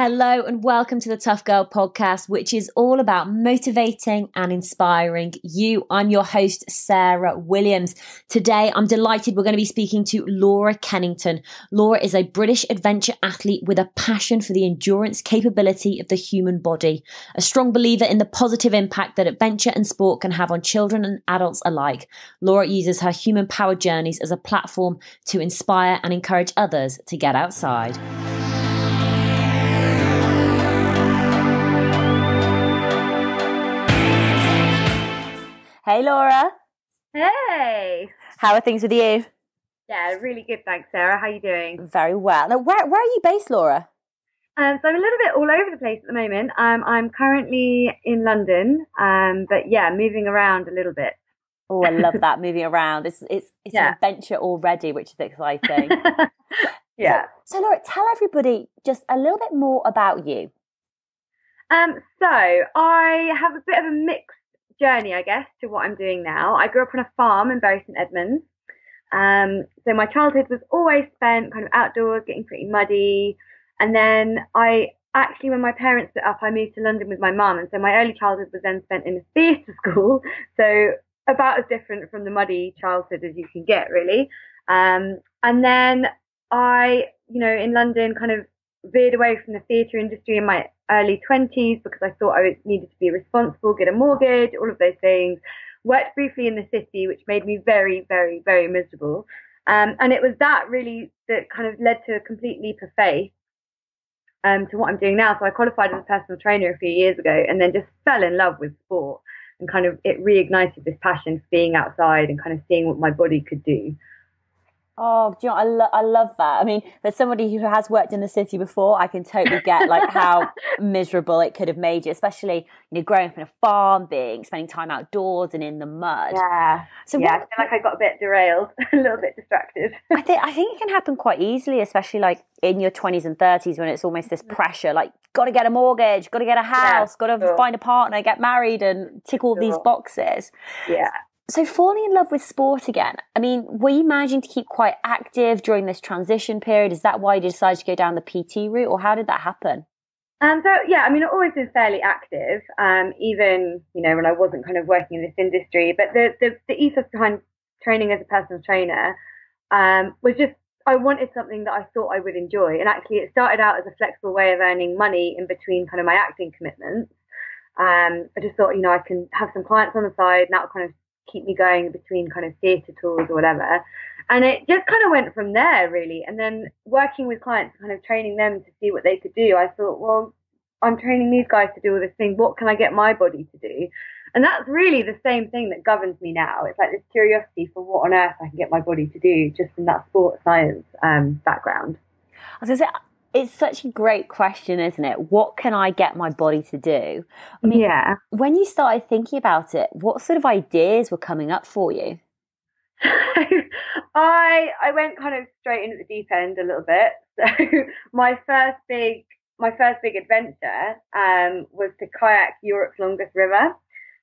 Hello and welcome to the Tough Girl podcast, which is all about motivating and inspiring you. I'm your host, Sarah Williams. Today, I'm delighted we're going to be speaking to Laura Kennington. Laura is a British adventure athlete with a passion for the endurance capability of the human body, a strong believer in the positive impact that adventure and sport can have on children and adults alike. Laura uses her human-powered journeys as a platform to inspire and encourage others to get outside. Hey, Laura. Hey. How are things with you? Yeah, really good, thanks, Sarah. How are you doing? Very well. Now, where are you based, Laura? So I'm a little bit all over the place at the moment. I'm currently in London, but yeah, moving around a little bit. Oh, I love that, moving around. It's an adventure already, which is exciting. Yeah. So, Laura, tell everybody just a little bit more about you. So I have a bit of a mixed journey, I guess, to what I'm doing now. I grew up on a farm in Bury St Edmunds. So my childhood was always spent kind of outdoors, getting pretty muddy. And then when my parents split up, I moved to London with my mum. And so my early childhood was then spent in a theatre school. So about as different from the muddy childhood as you can get, really. And then in London kind of veered away from the theatre industry in my early 20s because I thought I needed to be responsible, get a mortgage, all of those things. Worked briefly in the city, which made me very, very, very miserable. And it was that really that kind of led to a complete leap of faith to what I'm doing now. So I qualified as a personal trainer a few years ago and then just fell in love with sport and kind of it reignited this passion for being outside and kind of seeing what my body could do. Oh, do you know, I love that. I mean, as somebody who has worked in the city before, I can totally get like how miserable it could have made you, especially, growing up in a farm, spending time outdoors and in the mud. Yeah. So I feel like I got a bit derailed, a little bit distracted. I think it can happen quite easily, especially like in your 20s and 30s when it's almost this pressure, like got to get a mortgage, got to get a house, got to find a partner, get married and tick all these boxes. Yeah. So falling in love with sport again, I mean, were you managing to keep quite active during this transition period? Is that why you decided to go down the PT route, or how did that happen? I've always been fairly active, even, when I wasn't kind of working in this industry. But the ethos behind training as a personal trainer was just, I wanted something that I thought I would enjoy. And actually it started out as a flexible way of earning money in between kind of my acting commitments. I just thought, I can have some clients on the side and that would kind of keep me going between kind of theatre tours or whatever. And it just kind of went from there, really. And then working with clients, kind of training them to see what they could do, I thought, well, I'm training these guys to do all this thing. What can I get my body to do? And that's really the same thing that governs me now. It's like this curiosity for what on earth I can get my body to do just from that sports science background. I was going to say, it's such a great question, isn't it? What can I get my body to do? I mean, when you started thinking about it, what sort of ideas were coming up for you? I went kind of straight into the deep end a little bit. So my first big adventure was to kayak Europe's longest river.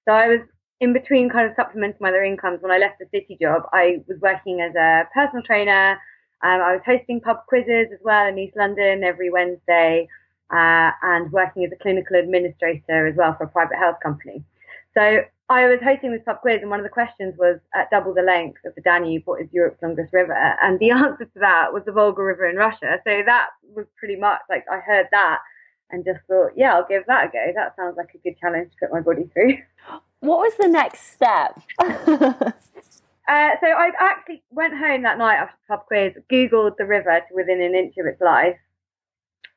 So I was in between kind of supplementing my other incomes. When I left the city job, I was working as a personal trainer. I was hosting pub quizzes as well in East London every Wednesday and working as a clinical administrator as well for a private health company. So I was hosting this pub quiz and one of the questions was at double the length of the Danube, what is Europe's longest river? And the answer to that was the Volga River in Russia. So that was pretty much like I heard that and just thought, yeah, I'll give that a go. That sounds like a good challenge to put my body through. What was the next step? So I actually went home that night after the pub quiz, Googled the river to within an inch of its life,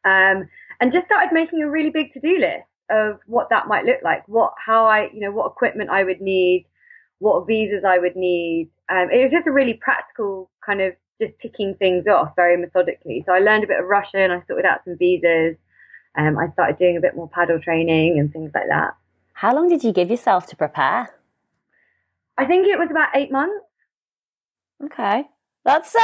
and just started making a really big to-do list of what that might look like, what equipment I would need, what visas I would need. It was just a really practical kind of just ticking things off very methodically. So I learned a bit of Russian, I sorted out some visas, I started doing a bit more paddle training and things like that. How long did you give yourself to prepare? I think it was about 8 months. Okay, that's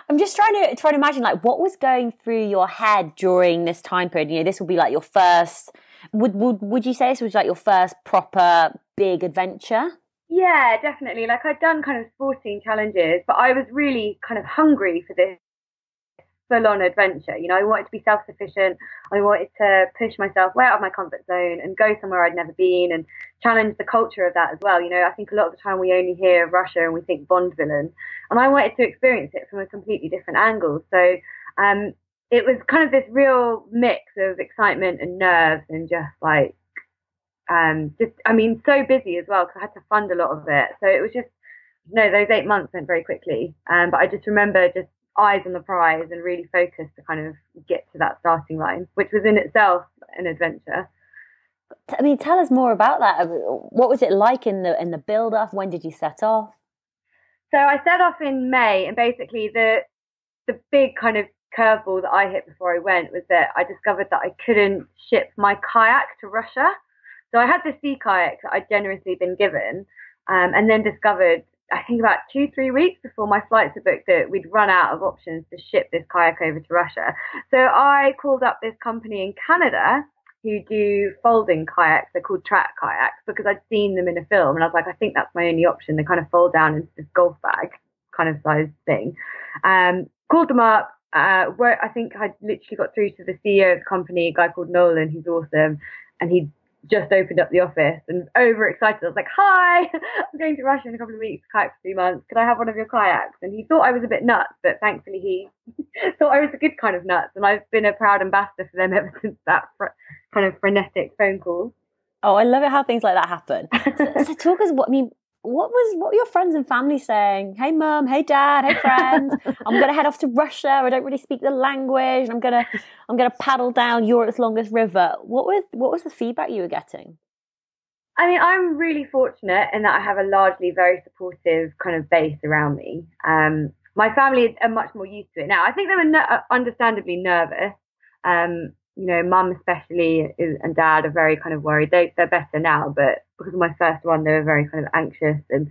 I'm just trying to imagine like what was going through your head during this time period. This will be like your first. Would you say this was like your first proper big adventure? Yeah, definitely. Like I'd done kind of sporting challenges, but I was really kind of hungry for this full-on adventure. You know, I wanted to be self-sufficient. I wanted to push myself way out of my comfort zone and go somewhere I'd never been and challenge the culture of that as well. You know, I think a lot of the time we only hear of Russia and we think Bond villain, and I wanted to experience it from a completely different angle. So it was kind of this real mix of excitement and nerves and just like, so busy as well because I had to fund a lot of it. So it was just, those 8 months went very quickly. But I just remember just eyes on the prize and really focused to kind of get to that starting line, which was in itself an adventure. I mean, tell us more about that. What was it like in the build up? When did you set off? So I set off in May, and basically the big kind of curveball that I hit before I went was that I discovered that I couldn't ship my kayak to Russia. So I had the sea kayak that I'd generously been given, and then discovered, I think about 2-3 weeks before my flights were booked, that we'd run out of options to ship this kayak over to Russia. So I called up this company in Canada who do folding kayaks. They're called track kayaks because I'd seen them in a film, and I was like, I think that's my only option. They kind of fold down into this golf bag kind of size thing. Called them up. Where I think I literally got through to the CEO of the company, a guy called Nolan, who's awesome, and he just opened up the office and overexcited. I was like, hi, I'm going to Russia in a couple of weeks, kayak for 3 months. Could I have one of your kayaks? And he thought I was a bit nuts, but thankfully he thought I was a good kind of nuts. And I've been a proud ambassador for them ever since that kind of frenetic phone call. Oh, I love it how things like that happen. So talk us, what were your friends and family saying? Hey mum, hey dad, hey friends, I'm gonna head off to Russia. I don't really speak the language. I'm gonna paddle down Europe's longest river. What was the feedback you were getting? I mean, I'm really fortunate in that I have a largely very supportive kind of base around me. My family are much more used to it now. I think they were understandably nervous. Mum especially and dad are very kind of worried. They're better now, but because of my first one, they were very kind of anxious and,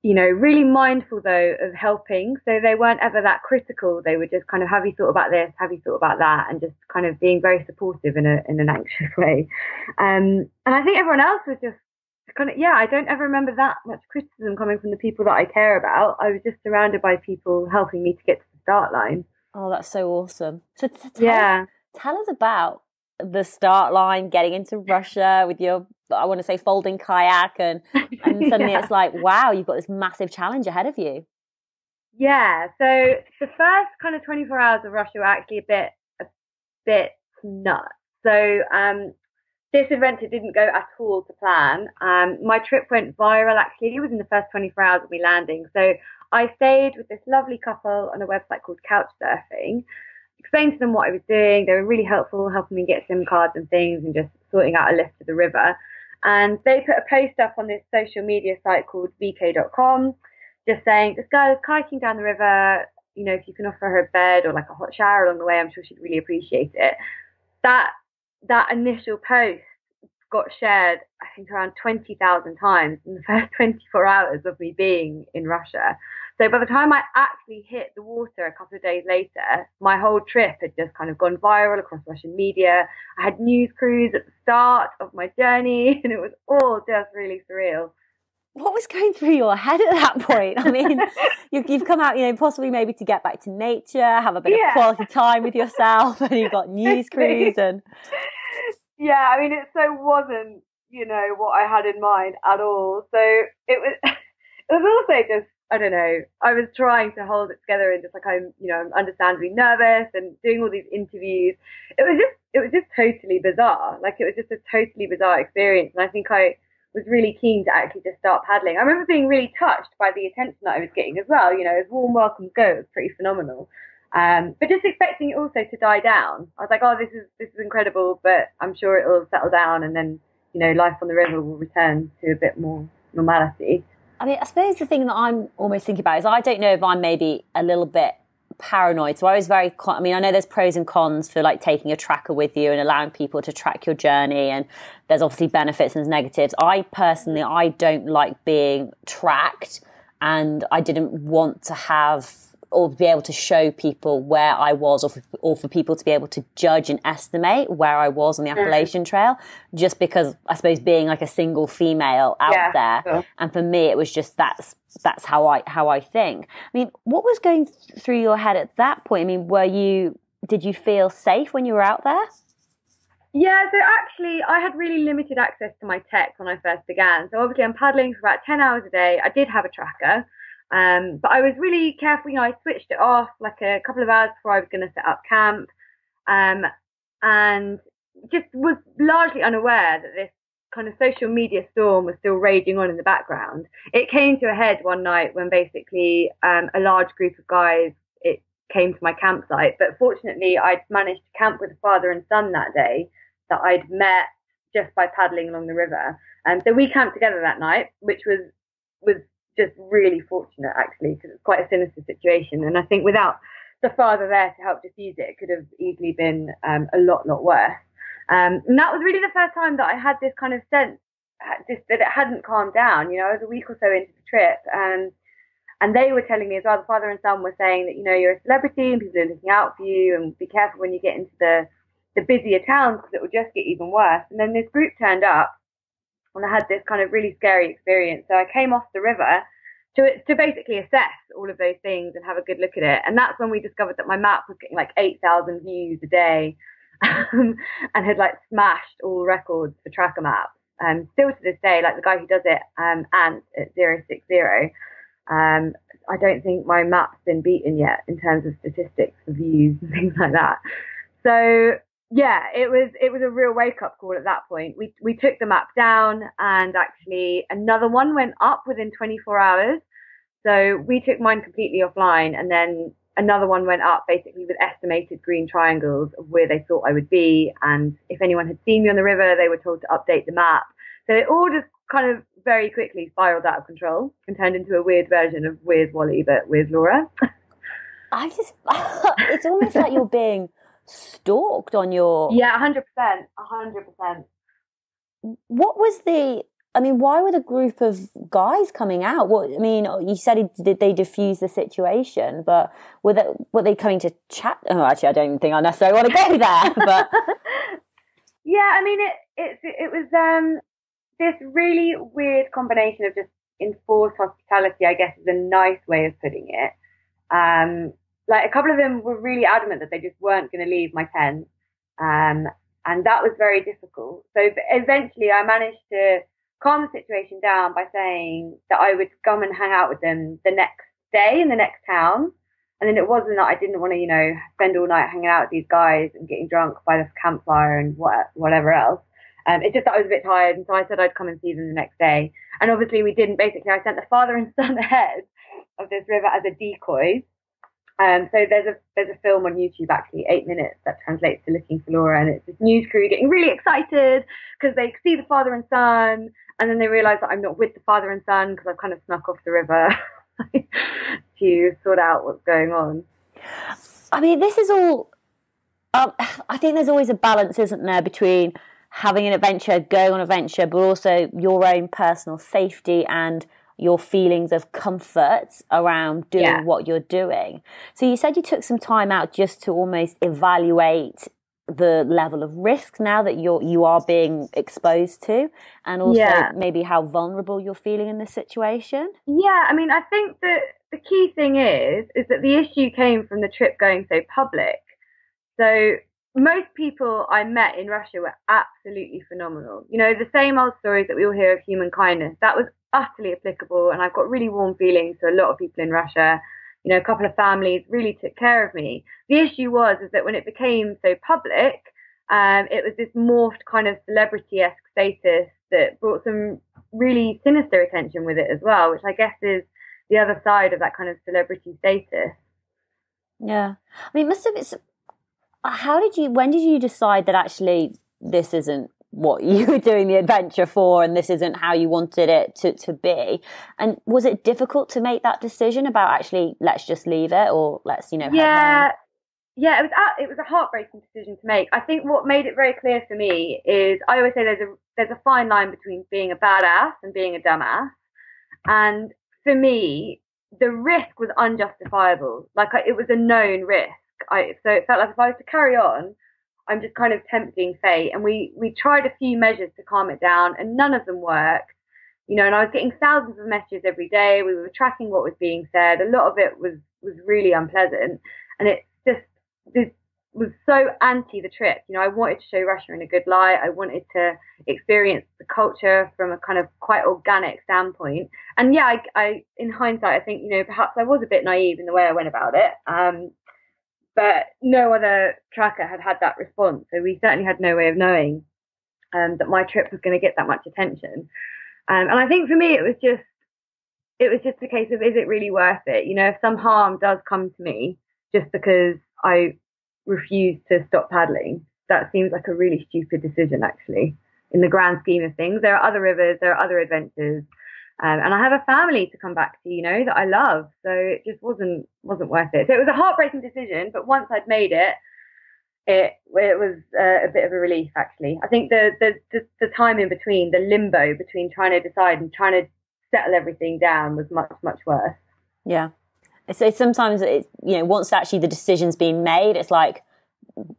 really mindful though of helping. So they weren't ever that critical. They were just kind of, have you thought about this? Have you thought about that? And just kind of being very supportive in an anxious way. And I think everyone else was just kind of, I don't ever remember that much criticism coming from the people that I care about. I was just surrounded by people helping me to get to the start line. Oh, that's so awesome. So tell us about the start line, getting into Russia with your, I want to say, folding kayak, and suddenly it's like, wow, you've got this massive challenge ahead of you. Yeah. So the first kind of 24 hours of Russia were actually a bit nuts. So this adventure didn't go at all to plan. My trip went viral actually. It was in the first 24 hours of me landing. So I stayed with this lovely couple on a website called Couchsurfing. Explained to them what I was doing. They were really helpful, helping me get SIM cards and things and just sorting out a lift to the river. And they put a post up on this social media site called vk.com, just saying, this girl is kayaking down the river, if you can offer her a bed or like a hot shower along the way, I'm sure she'd really appreciate it. That initial post got shared, I think, around 20,000 times in the first 24 hours of me being in Russia. So by the time I actually hit the water a couple of days later, my whole trip had just kind of gone viral across Russian media. I had news crews at the start of my journey, and it was all just really surreal. What was going through your head at that point? I mean, you've come out, possibly maybe to get back to nature, have a bit of quality time with yourself, and you've got news crews and... Yeah, I mean, it so wasn't, what I had in mind at all. So it was also just, I don't know, I was trying to hold it together and just like, I'm understandably nervous and doing all these interviews. It was just totally bizarre. Like, it was just a totally bizarre experience. And I think I was really keen to actually just start paddling. I remember being really touched by the attention that I was getting as well. As warm welcomes go, it was pretty phenomenal. But just expecting it also to die down. I was like, oh, this is incredible, but I'm sure it will settle down and then, life on the river will return to a bit more normality. I mean, I suppose the thing that I'm almost thinking about is I don't know if I'm maybe a little bit paranoid. So I was I know there's pros and cons for like taking a tracker with you and allowing people to track your journey. And there's obviously benefits and there's negatives. I don't like being tracked, and I didn't want to have or be able to show people where I was, or for people to be able to judge and estimate where I was on the Appalachian Trail, just because I suppose being like a single female out there. Sure. And for me, it was just, that's how I think. I mean, what was going through your head at that point? I mean, did you feel safe when you were out there? Yeah, so actually I had really limited access to my tech when I first began. So obviously I'm paddling for about 10 hours a day. I did have a tracker, but I was really careful. I switched it off like a couple of hours before I was going to set up camp, and just was largely unaware that this kind of social media storm was still raging on in the background. It came to a head one night when basically a large group of guys came to my campsite, but fortunately I'd managed to camp with a father and son that day that I'd met just by paddling along the river. So we camped together that night, which was just really fortunate actually, because it's quite a sinister situation, and I think without the father there to help diffuse it, it could have easily been a lot worse. And that was really the first time that I had this kind of sense just that it hadn't calmed down. I was a week or so into the trip, and they were telling me as well, the father and son were saying that, you're a celebrity and people are looking out for you, and be careful when you get into the busier towns because it will just get even worse. And then this group turned up and I had this kind of really scary experience. So I came off the river to basically assess all of those things and have a good look at it. And that's when we discovered that my map was getting like 8,000 views a day and had like smashed all records for tracker maps. Still to this day, like the guy who does it, Ant at 060, I don't think my map's been beaten yet in terms of statistics for views and things like that. So yeah, it was a real wake up call at that point. We took the map down, and actually another one went up within 24 hours. So we took mine completely offline, and then another one went up basically with estimated green triangles of where they thought I would be. And if anyone had seen me on the river, they were told to update the map. So it all just kind of very quickly spiraled out of control and turned into a weird version of Where's Wally, but where's Laura? It's almost like you're being stalked on your... Yeah, 100%. Why were the group of guys coming out? You said did they diffuse the situation, but were they coming to chat? Oh, actually, I don't even think I necessarily want to go there, but... Yeah, it was this really weird combination of just enforced hospitality, I guess is a nice way of putting it. Like a couple of them were really adamant that they just weren't going to leave my tent. And that was very difficult. So eventually I managed to calm the situation down by saying that I would come and hang out with them the next day in the next town. And then it wasn't that I didn't want to, spend all night hanging out with these guys and getting drunk by the campfire and whatever else. It's just that I was a bit tired, and so I said I'd come and see them the next day. And obviously we didn't. Basically, I sent the father and son ahead of this river as a decoy. So there's a film on YouTube, actually, 8 minutes, that translates to Looking for Laura, and it's this news crew getting really excited because they see the father and son, and then they realise that I'm not with the father and son because I've kind of snuck off the river to sort out what's going on. This is all... I think there's always a balance, isn't there, between having an adventure, going on an adventure, but also your own personal safety and your feelings of comfort around doing what you're doing. So you said you took some time out just to almost evaluate the level of risk now that you are being exposed to, and also maybe how vulnerable you're feeling in this situation. Yeah, I think that the key thing is that the issue came from the trip going so public. So most people I met in Russia were absolutely phenomenal. The same old stories that we all hear of human kindness, that was utterly applicable. And I've got really warm feelings to a lot of people in Russia. A couple of families really took care of me. The issue was that when it became so public, it was this morphed kind of celebrity-esque status that brought some really sinister attention with it as well, which I guess is the other side of that kind of celebrity status. Yeah. When did you decide that actually this isn't what you were doing the adventure for and this isn't how you wanted it to be? And was it difficult to make that decision about actually, let's just leave it, or let's, head home? Yeah, it was a heartbreaking decision to make. I think what made it very clear for me is I always say there's a fine line between being a badass and being a dumbass. And for me, the risk was unjustifiable. Like it was a known risk. So it felt like if I was to carry on, I'm just kind of tempting fate. And we tried a few measures to calm it down, and none of them worked. You know, and I was getting thousands of messages every day. We were tracking what was being said. A lot of it was really unpleasant, and this was so anti the trip. You know, I wanted to show Russia in a good light. I wanted to experience the culture from a kind of quite organic standpoint. And yeah, I in hindsight, I think, you know, perhaps I was a bit naive in the way I went about it. But no other tracker had that response. So we certainly had no way of knowing that my trip was going to get that much attention. And I think for me, it was just a case of, is it really worth it? You know, if some harm does come to me just because I refuse to stop paddling, that seems like a really stupid decision, actually, in the grand scheme of things. There are other rivers, there are other adventures, and I have a family to come back to, you know, that I love. So it just wasn't worth it. So it was a heartbreaking decision, but once I'd made it, it was a bit of a relief, actually. I think the time in between, the limbo between trying to decide and trying to settle everything down was much, much worse. Yeah. So sometimes it's, you know, once actually the decision's been made, it's like,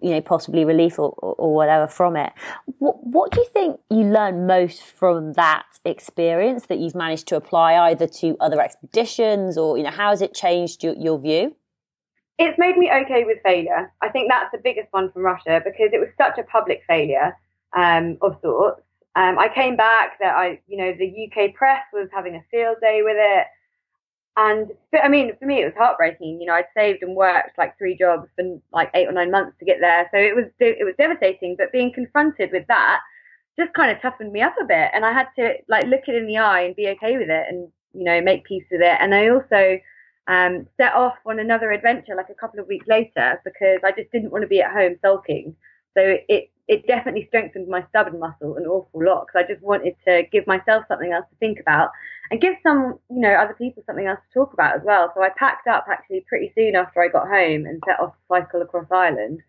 you know, possibly relief or whatever from it. What do you think you learned most from that experience that you've managed to apply either to other expeditions, or, you know, how has it changed your view? It's made me okay with failure. I think that's the biggest one from Russia, because it was such a public failure of sorts. I came back that the UK press was having a field day with it. And I mean, for me, it was heartbreaking. You know, I'd saved and worked like 3 jobs for like 8 or 9 months to get there. So it was devastating. But being confronted with that just kind of toughened me up a bit. And I had to like look it in the eye and be okay with it, and, you know, make peace with it. And I also set off on another adventure like a couple of weeks later, because I just didn't want to be at home sulking. So it definitely strengthened my stubborn muscle an awful lot, because I just wanted to give myself something else to think about and give some, you know, other people something else to talk about as well. So I packed up actually pretty soon after I got home and set off to cycle across Ireland,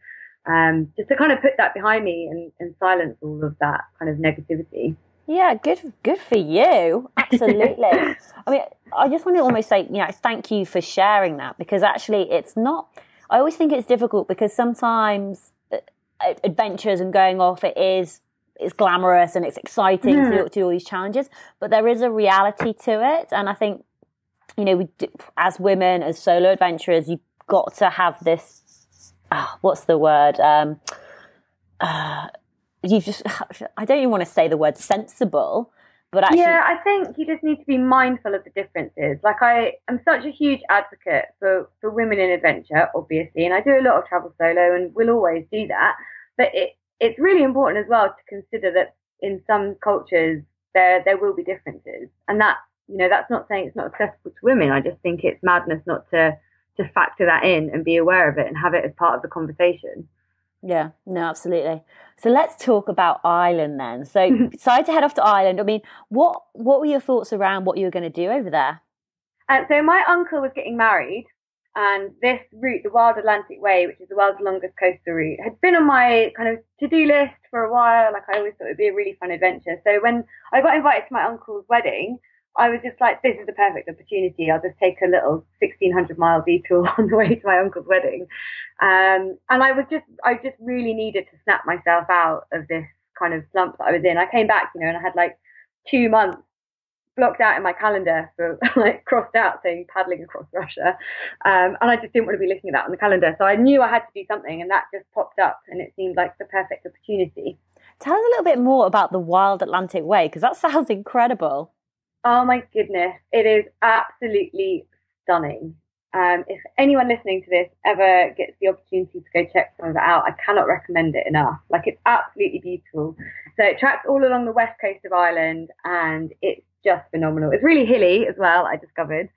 just to kind of put that behind me and silence all of that kind of negativity. Yeah, good for you. Absolutely. I mean, I just want to almost say, you know, thank you for sharing that, because actually it's not, I always think it's difficult because sometimes adventures and going off, it's glamorous and it's exciting to do all these challenges, but there is a reality to it. And I think, you know, as women, as solo adventurers, you've got to have this, what's the word? I don't even want to say the word sensible, but actually, yeah, I think you just need to be mindful of the differences. Like, I am such a huge advocate for women in adventure, obviously, and I do a lot of travel solo and will always do that. But it's really important as well to consider that in some cultures there will be differences, and that, you know, that's not saying it's not accessible to women. I just think it's madness not to factor that in and be aware of it and have it as part of the conversation. Yeah, no, absolutely. So let's talk about Ireland then. So you decided to head off to Ireland. I mean, what were your thoughts around what you were going to do over there? So my uncle was getting married, and this route, the Wild Atlantic Way, which is the world's longest coastal route, had been on my kind of to-do list for a while. Like, I always thought it would be a really fun adventure. So when I got invited to my uncle's wedding, I was just like, this is the perfect opportunity. I'll just take a little 1,600-mile detour on the way to my uncle's wedding. And I just really needed to snap myself out of this kind of slump that I was in. I came back, you know, and I had like 2 months blocked out in my calendar for like crossed out saying paddling across Russia. And I just didn't want to be looking at that on the calendar. So I knew I had to do something, and that just popped up, and it seemed like the perfect opportunity. Tell us a little bit more about the Wild Atlantic Way, because that sounds incredible. Oh my goodness, it is absolutely stunning. If anyone listening to this ever gets the opportunity to go check some of it out, I cannot recommend it enough. Like, it's absolutely beautiful. So it tracks all along the west coast of Ireland, and it's just phenomenal. It's really hilly as well, I discovered.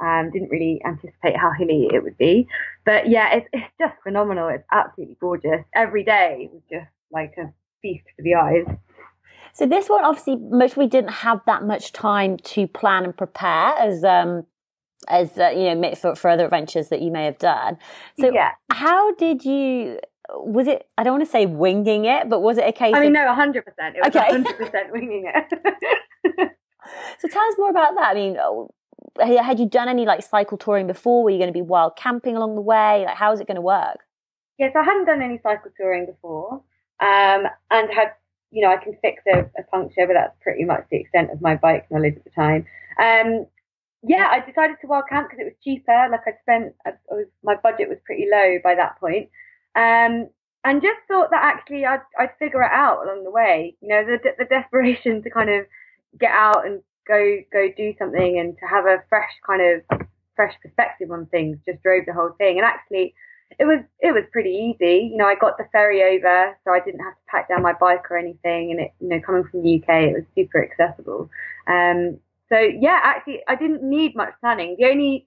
Didn't really anticipate how hilly it would be. But yeah, it's just phenomenal. It's absolutely gorgeous. Every day was just like a feast for the eyes. So this one, obviously, most we didn't have that much time to plan and prepare as you know, for other adventures that you may have done. So yeah. How did you? Was it? I don't want to say winging it, but was it a case? I mean, no, 100%. It was 100% winging it. So tell us more about that. I mean, had you done any like cycle touring before? Were you going to be wild camping along the way? Like, how is it going to work? Yes, I hadn't done any cycle touring before, and had, I can fix a puncture, but that's pretty much the extent of my bike knowledge at the time. Yeah, I decided to wild camp because it was cheaper. Like my budget was pretty low by that point. And just thought that actually I'd figure it out along the way. The desperation to kind of get out and go do something and to have a fresh perspective on things just drove the whole thing. And actually, it was pretty easy. I got the ferry over, so I didn't have to pack down my bike or anything. And it, coming from the UK, it was super accessible. So yeah, actually, I didn't need much planning. The only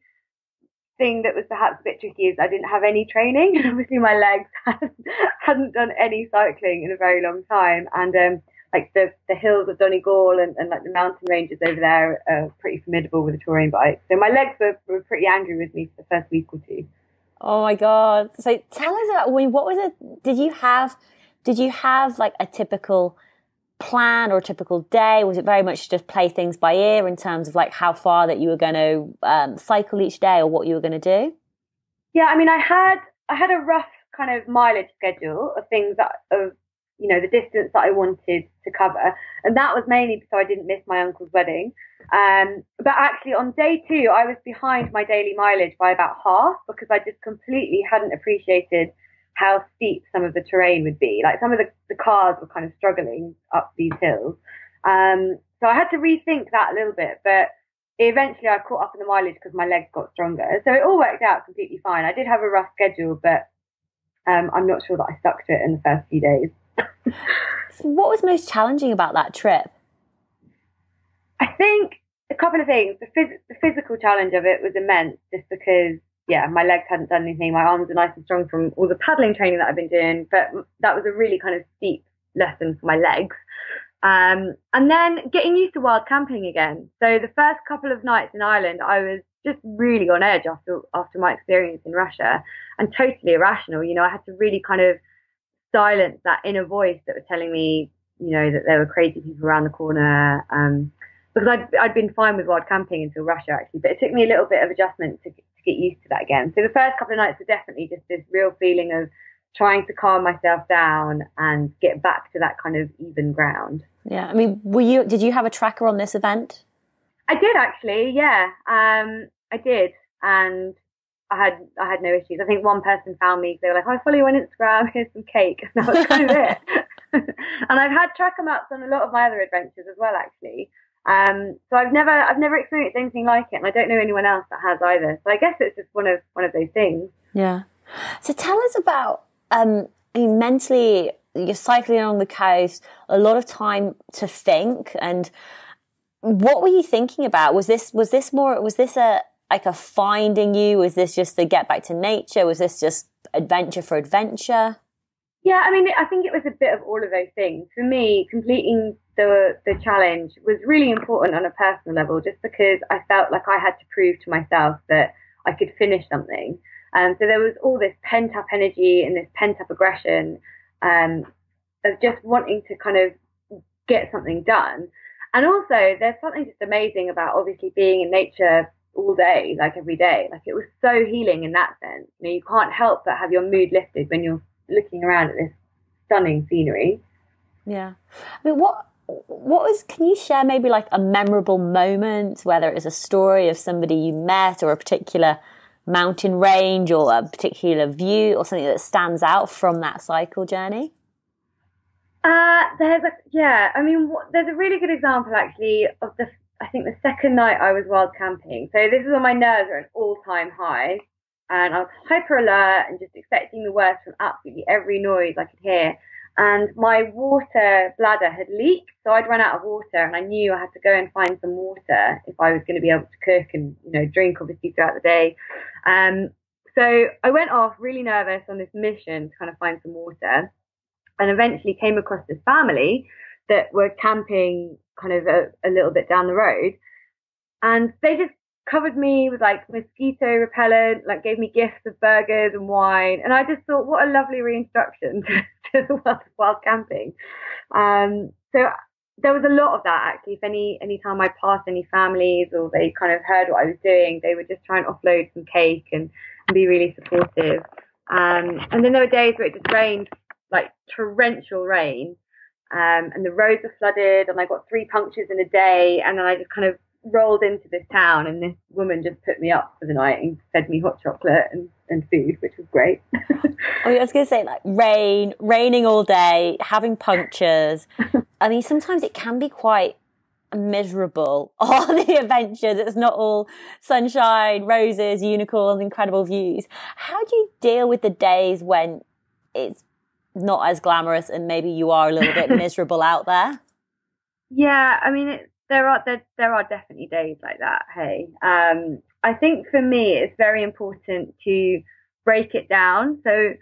thing that was perhaps a bit tricky is I didn't have any training. Obviously, my legs hadn't done any cycling in a very long time, and like the hills of Donegal and like the mountain ranges over there are pretty formidable with a touring bike. So my legs were pretty angry with me for the first week or two. Oh my God! So tell us about what was it? Did you have like a typical plan or a typical day? Was it very much just play things by ear in terms of like how far that you were going to cycle each day or what you were going to do? Yeah, I mean, I had a rough kind of mileage schedule of things the distance that I wanted to cover, and that was mainly so I didn't miss my uncle's wedding. But actually on day 2, I was behind my daily mileage by about half because I just completely hadn't appreciated how steep some of the terrain would be. Like some of the cars were kind of struggling up these hills. So I had to rethink that a little bit, but eventually I caught up in the mileage because my legs got stronger. So it all worked out completely fine. I did have a rough schedule, but I'm not sure that I stuck to it in the first few days. What was most challenging about that trip? I think a couple of things. The physical challenge of it was immense just because, my legs hadn't done anything. My arms are nice and strong from all the paddling training that I've been doing, but that was a really kind of steep lesson for my legs. And then getting used to wild camping again. So the first couple of nights in Ireland, I was just really on edge after my experience in Russia, and totally irrational. I had to really kind of silence that inner voice that was telling me, that there were crazy people around the corner. Because I'd been fine with wild camping until Russia, actually, but it took me a little bit of adjustment to get used to that again. So the first couple of nights were definitely just this real feeling of trying to calm myself down and get back to that kind of even ground. Yeah, I mean, did you have a tracker on this event? I did actually, yeah. I did, and I had no issues. I think one person found me. They were like, "I follow you on Instagram. Here's some cake." And that was kind of it. And I've had tracker maps on a lot of my other adventures as well, actually. So I've never experienced anything like it, and I don't know anyone else that has either. So I guess it's just one of those things. Yeah. So tell us about mentally, you're cycling along the coast, a lot of time to think, and what were you thinking about? Was this a finding you? Was this just to get back to nature? Was this just adventure for adventure? Yeah, I mean, I think it was a bit of all of those things. For me, completing the challenge was really important on a personal level, just because I felt like I had to prove to myself that I could finish something. So there was all this pent-up energy and this pent-up aggression of just wanting to kind of get something done. And also, there's something just amazing about obviously being in nature all day, like every day. Like, it was so healing in that sense. You can't help but have your mood lifted when you're looking around at this stunning scenery. Yeah. I mean, what was, can you share maybe like a memorable moment, whether it was a story of somebody you met or a particular mountain range or a particular view or something that stands out from that cycle journey? There's a really good example actually of I think the second night I was wild camping. So this is when my nerves are at an all-time high, and I was hyper alert and just expecting the worst from absolutely every noise I could hear. And my water bladder had leaked, so I'd run out of water, and I knew I had to go and find some water if I was going to be able to cook and drink obviously throughout the day. So I went off really nervous on this mission to kind of find some water, and eventually came across this family that were camping kind of a little bit down the road, and they just covered me with like mosquito repellent, like gave me gifts of burgers and wine, and I just thought, what a lovely reintroduction to the world of wild camping. So there was a lot of that actually. If any time I passed any families or they kind of heard what I was doing, they would just try and offload some cake and be really supportive. And then there were days where it just rained, like torrential rain, and the roads were flooded, and I got 3 punctures in a day, and then I just kind of rolled into this town, and this woman just put me up for the night and fed me hot chocolate and food, which was great. Oh, I was going to say, like, raining all day, having punctures. I mean, sometimes it can be quite miserable on the adventures. It's not all sunshine, roses, unicorns, incredible views. How do you deal with the days when it's not as glamorous and maybe you are a little bit miserable out there? Yeah, I mean, there are definitely days like that. Hey, I think for me, it's very important to break it down. So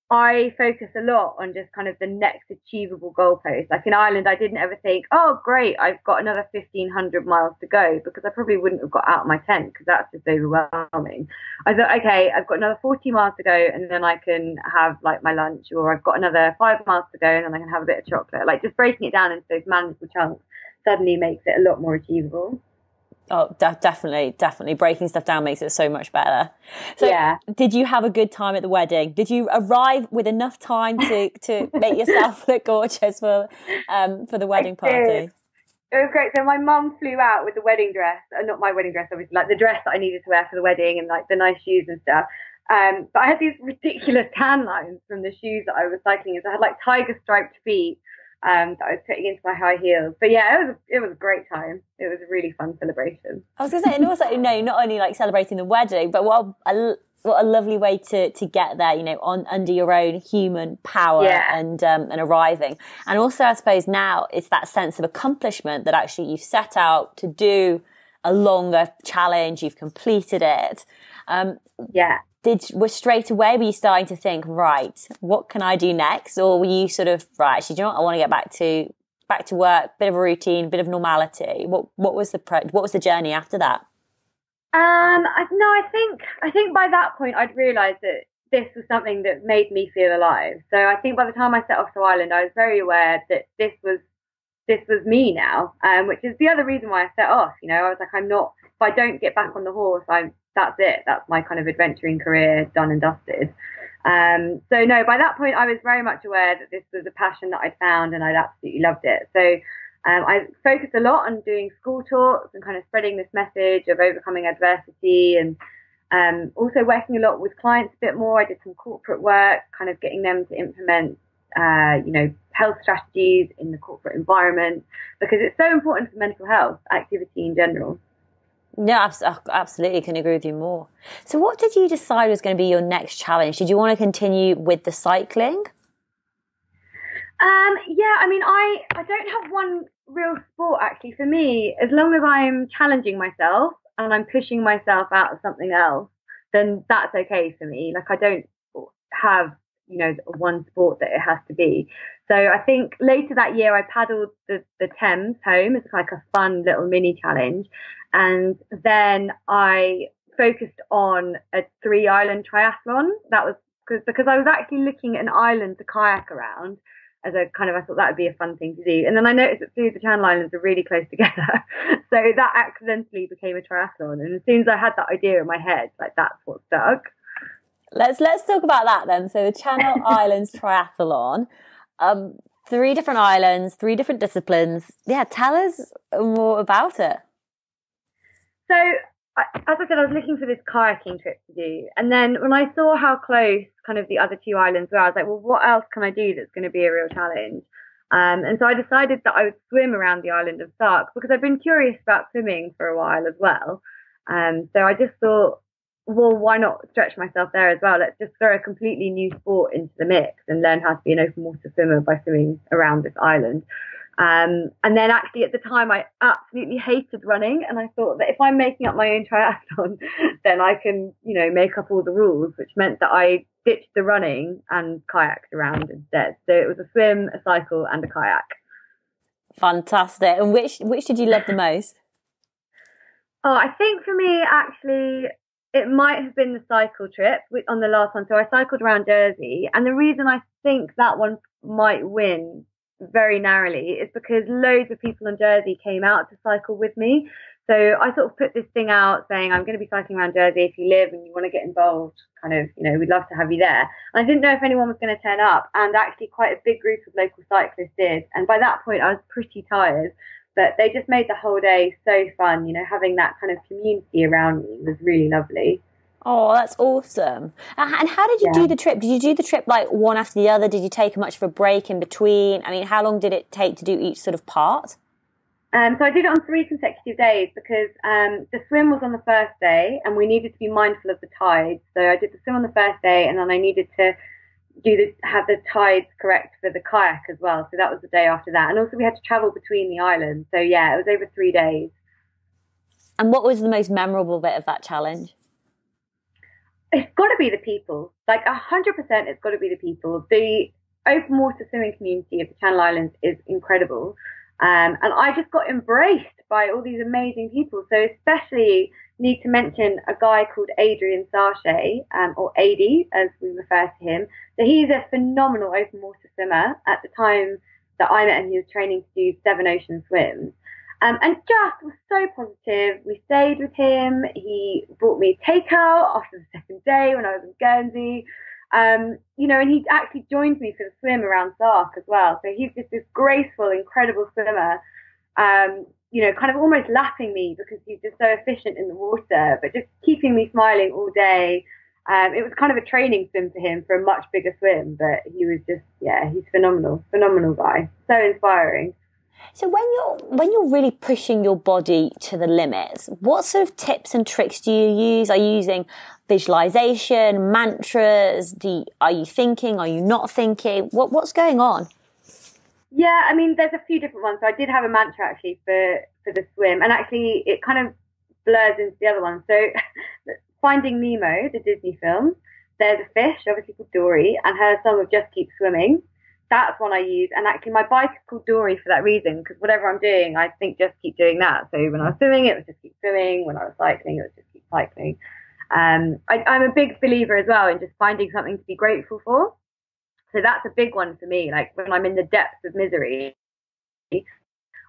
I focus a lot on just kind of the next achievable goalpost. Like in Ireland, I didn't ever think, oh, great, I've got another 1,500 miles to go, because I probably wouldn't have got out of my tent, because that's just overwhelming. I thought, okay, I've got another 40 miles to go, and then I can have like my lunch, or I've got another 5 miles to go, and then I can have a bit of chocolate. Like just breaking it down into those manageable chunks suddenly makes it a lot more achievable. Oh, definitely. Breaking stuff down makes it so much better. So, yeah. Did you have a good time at the wedding? Did you arrive with enough time to make yourself look gorgeous for the wedding party? It was great. So my mum flew out with the wedding dress, not my wedding dress, obviously, like the dress that I needed to wear for the wedding and like the nice shoes and stuff. But I had these ridiculous tan lines from the shoes that I was cycling in. So I had like tiger striped feet. That I was putting into my high heels. But yeah, it was a great time. It was a really fun celebration. I was going to say, and also, not only like celebrating the wedding, but what a lovely way to get there, under your own human power and arriving. And also, I suppose now it's that sense of accomplishment that actually you've set out to do a longer challenge, you've completed it. Was straight away, were you starting to think, right, what can I do next? Or were you sort of, right, actually, do you know what, I want to get back to work, bit of a routine, bit of normality? What was the journey after that? I think by that point I'd realised that this was something that made me feel alive. So I think by the time I set off to Ireland, I was very aware that this was me now, which is the other reason why I set off. I was like, if I don't get back on the horse, that's it. That's my kind of adventuring career done and dusted. So no, by that point, I was very much aware that this was a passion that I'd found, and I'd absolutely loved it. So I focused a lot on doing school talks and kind of spreading this message of overcoming adversity, and also working a lot with clients a bit more. I did some corporate work, kind of getting them to implement health strategies in the corporate environment, because it's so important for mental health, activity in general. Yeah, absolutely. Can agree with you more. So what did you decide was going to be your next challenge? Did you want to continue with the cycling? I mean, I don't have one real sport actually. For me, as long as I'm challenging myself and I'm pushing myself out of something else, then that's okay for me. Like I don't have one sport that it has to be. So I think later that year I paddled the Thames home as like a fun little mini challenge, and then I focused on a 3-island triathlon. That was because I was actually looking at an island to kayak around as a kind of, I thought that would be a fun thing to do. And then I noticed that 2 of the Channel Islands are really close together, so that accidentally became a triathlon. And as soon as I had that idea in my head, like that's what stuck. Let's talk about that then. So the Channel Islands triathlon, 3 different islands, 3 different disciplines. Yeah, tell us more about it. So, as I said, I was looking for this kayaking trip to do. And then when I saw how close kind of the other 2 islands were, I was like, well, what else can I do that's going to be a real challenge? And so I decided that I would swim around the island of Sark, because I've been curious about swimming for a while as well. So I just thought, well, why not stretch myself there as well? Let's just throw a completely new sport into the mix and learn how to be an open water swimmer by swimming around this island. And then actually at the time I absolutely hated running, and I thought that if I'm making up my own triathlon, then I can, make up all the rules, which meant that I ditched the running and kayaked around instead. So it was a swim, a cycle and a kayak. Fantastic. And which did you love the most? Oh, I think for me, actually, it might have been the cycle trip on the last one. So I cycled around Jersey, and the reason I think that one might win very narrowly is because loads of people on Jersey came out to cycle with me. So I sort of put this thing out saying, I'm going to be cycling around Jersey. If you live and you want to get involved, kind of, we'd love to have you there. And I didn't know if anyone was going to turn up. And actually quite a big group of local cyclists did. And by that point, I was pretty tired. But they just made the whole day so fun. Having that kind of community around me was really lovely. Oh, that's awesome. And how did you do the trip? Did you do the trip like one after the other? Did you take much of a break in between? I mean, how long did it take to do each sort of part? So I did it on 3 consecutive days because the swim was on the first day and we needed to be mindful of the tides. So I did the swim on the first day and then I needed to have the tides correct for the kayak as well. So that was the day after that. And also we had to travel between the islands. So yeah, it was over 3 days. And what was the most memorable bit of that challenge? It's got to be the people. Like 100%, it's got to be the people. The open water swimming community of the Channel Islands is incredible. And I just got embraced by all these amazing people. So especially need to mention a guy called Adrian, or Adi, as we refer to him. So he's a phenomenal open water swimmer. At the time that I met him, he was training to do 7 ocean swims. And just was so positive. We stayed with him. He brought me takeout after the second day when I was in Guernsey. And he actually joined me for the swim around Sark as well. So he's just this graceful, incredible swimmer, kind of almost lapping me because he's just so efficient in the water, but just keeping me smiling all day. It was kind of a training swim for him for a much bigger swim, but he was just, he's phenomenal guy. So inspiring. So when you're really pushing your body to the limits, what sort of tips and tricks do you use? Are you using visualization, mantras? Are you thinking? Are you not thinking? What's going on? Yeah, I mean, there's a few different ones. So I did have a mantra actually for the swim, and actually it kind of blurs into the other one. So Finding Nemo, the Disney film, there's a fish, obviously called Dory, and her song of Just Keep Swimming. That's one I use. And actually my bike is called Dory for that reason, because whatever I'm doing, I think just keep doing that. So when I was swimming, it was just keep swimming. When I was cycling, it was just keep cycling. I'm a big believer as well in just finding something to be grateful for. So that's a big one for me. Like when I'm in the depths of misery,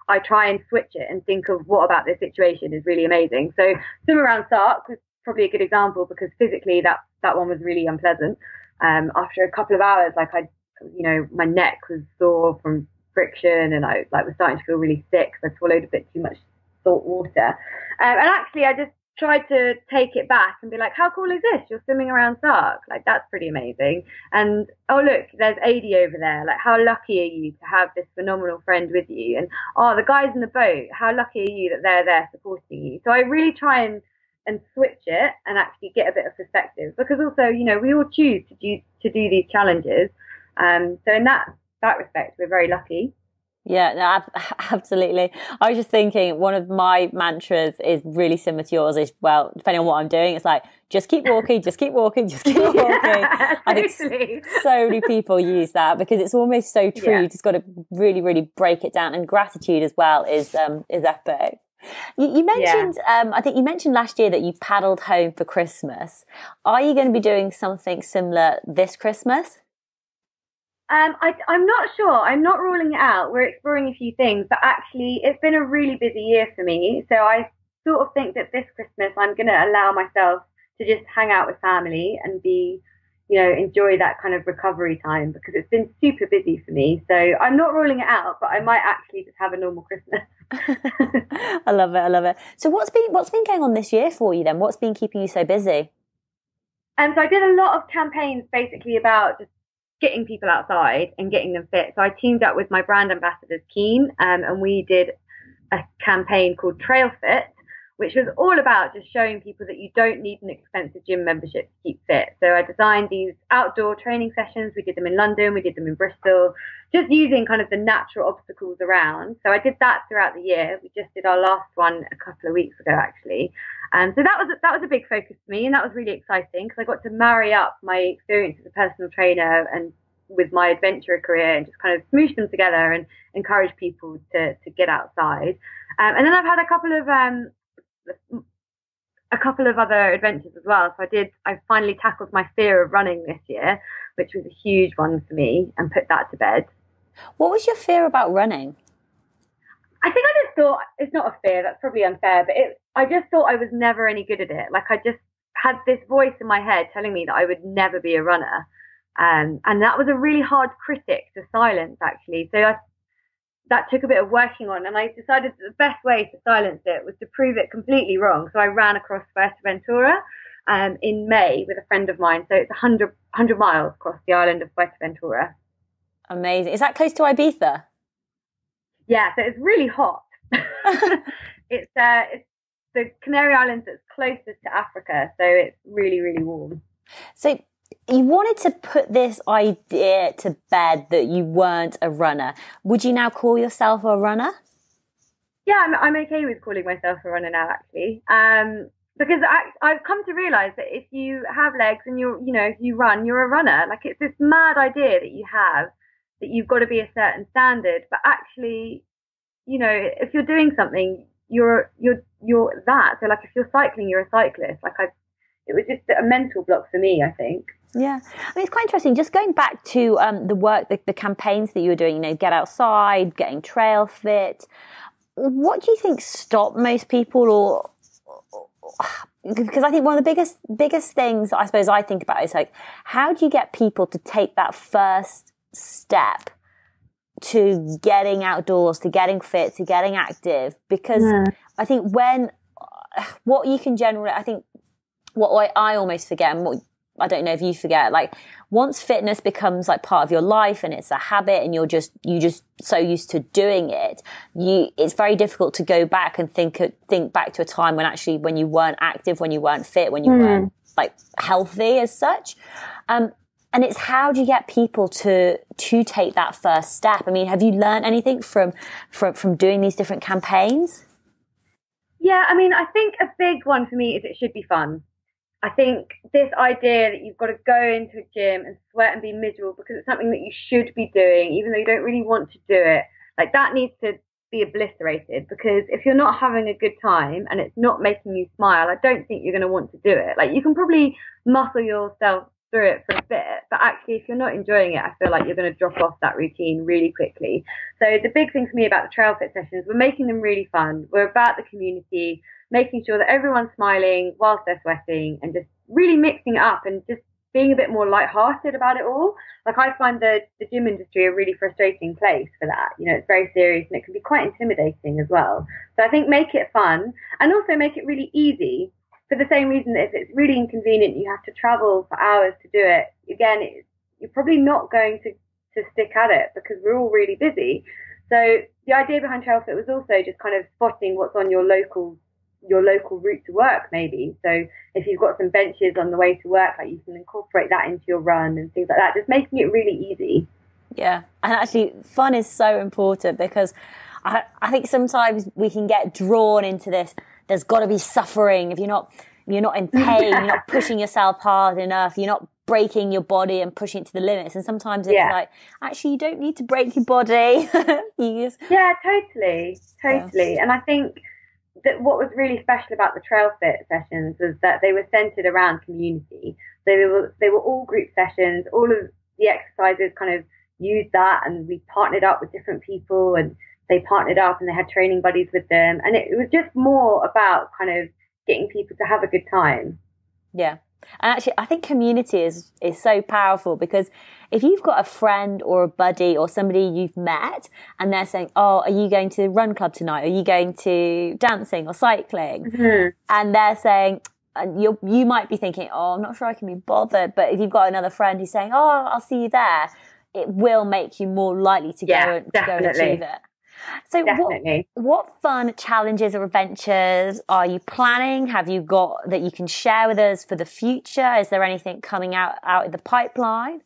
I try and switch it and think of what about this situation is really amazing. So swim around Sark was probably a good example because physically that one was really unpleasant. After a couple of hours, my neck was sore from friction and I was starting to feel really sick because I swallowed a bit too much salt water. And actually I just tried to take it back and be like, how cool is this? You're swimming around Sark. Like, that's pretty amazing. And, oh, look, there's Adi over there. Like, how lucky are you to have this phenomenal friend with you? And, oh, the guys in the boat, how lucky are you that they're there supporting you? So I really try and switch it and actually get a bit of perspective because also, we all choose to do these challenges. So in that respect, we're very lucky. Yeah, no, absolutely. I was just thinking one of my mantras is really similar to yours is, well, depending on what I'm doing, it's like, just keep walking, just keep walking, just keep walking. Yeah, I think so many people use that because it's almost so true. Yeah. You just got to really, really break it down. And gratitude as well is epic. You mentioned, I think you mentioned last year that you paddled home for Christmas. Are you going to be doing something similar this Christmas? I'm not sure. I'm not ruling it out. We're exploring a few things, but actually it's been a really busy year for me. So I sort of think that this Christmas I'm going to allow myself to just hang out with family and be, enjoy that kind of recovery time because it's been super busy for me. So I'm not ruling it out, but I might actually just have a normal Christmas. I love it. I love it. So what's been going on this year for you then? What's been keeping you so busy? And so I did a lot of campaigns basically about just getting people outside and getting them fit. So I teamed up with my brand ambassadors, Keen, and we did a campaign called Trail Fit, which was all about just showing people that you don't need an expensive gym membership to keep fit. So I designed these outdoor training sessions. We did them in London, we did them in Bristol, just using kind of the natural obstacles around. So I did that throughout the year. We just did our last one a couple of weeks ago, actually. So that was a big focus for me, and that was really exciting because I got to marry up my experience as a personal trainer and with my adventurer career and just kind of smoosh them together and encourage people to get outside. And then I've had a couple of other adventures as well. So I finally tackled my fear of running this year, which was a huge one for me, and put that to bed. What was your fear about running? I think I just thought, it's not a fear, that's probably unfair, but I just thought I was never any good at it. Like I just had this voice in my head telling me that I would never be a runner. And that was a really hard critic to silence, actually. So that took a bit of working on, and I decided that the best way to silence it was to prove it completely wrong. So I ran across Fuerteventura in May with a friend of mine. So it's 100 miles across the island of Fuerteventura. Amazing. Is that close to Ibiza? Yeah, so it's really hot. It's the Canary Islands that's closest to Africa, so it's really, really warm. So you wanted to put this idea to bed that you weren't a runner. Would you now call yourself a runner? Yeah, I'm okay with calling myself a runner now, actually. Because I've come to realise that if you have legs and if you run, you're a runner. Like, it's this mad idea that you have that you've got to be a certain standard, but actually, if you're doing something, you're that. So like if you're cycling, you're a cyclist. It was just a mental block for me, I think. Yeah, I mean, it's quite interesting. Just going back to the work, the campaigns that you were doing, get outside, getting trail fit. What do you think stopped most people, or because I think one of the biggest things I suppose I think about is like, how do you get people to take that first step to getting outdoors, to getting fit, to getting active? Because I think what you can generally, I think what I almost forget, and what I don't know if you forget, like once fitness becomes like part of your life and it's a habit and you just so used to doing it, it's very difficult to go back and think back to a time when you weren't active, when you weren't fit, when you weren't like healthy as such. And it's how do you get people to take that first step? I mean, have you learned anything from doing these different campaigns? Yeah, I mean, I think a big one for me is it should be fun. I think this idea that you've got to go into a gym and sweat and be miserable because it's something that you should be doing, even though you don't really want to do it, like that needs to be obliterated, because if you're not having a good time and it's not making you smile, I don't think you're going to want to do it. Like you can probably muscle yourself through it for a bit, but actually if you're not enjoying it, I feel like you're going to drop off that routine really quickly. So the big thing for me about the trail fit sessions, we're making them really fun. We're about the community, making sure that everyone's smiling whilst they're sweating, and just really mixing it up and just being a bit more lighthearted about it all. Like I find the gym industry a really frustrating place for that. It's very serious and it can be quite intimidating as well. So I think make it fun, and also make it really easy, for the same reason that if it's really inconvenient, you have to travel for hours to do it, again, you're probably not going to stick at it because we're all really busy. So the idea behind Trail Fit was also just kind of spotting what's on your local route to work, maybe. So if you've got some benches on the way to work, like you can incorporate that into your run and things like that, just making it really easy. Yeah. And actually fun is so important, because I think sometimes we can get drawn into this. There's got to be suffering. If you're not in pain, you're not pushing yourself hard enough, you're not breaking your body and pushing it to the limits. And sometimes it's like, actually, you don't need to break your body. Yeah, totally. Yeah. And I think that what was really special about the Trail Fit sessions was that they were centered around community. So they were all group sessions. All of the exercises kind of used that, and we partnered up with different people, and they partnered up and they had training buddies with them. And it was just more about kind of getting people to have a good time. Yeah. And actually, I think community is so powerful, because if you've got a friend or a buddy or somebody you've met and they're saying, oh, are you going to the run club tonight? Are you going to dancing or cycling? Mm-hmm. And they're saying, you might be thinking, oh, I'm not sure I can be bothered. But if you've got another friend who's saying, oh, I'll see you there, it will make you more likely to go and achieve it. So what fun challenges or adventures are you planning? Have you got that you can share with us for the future? Is there anything coming out in the pipeline?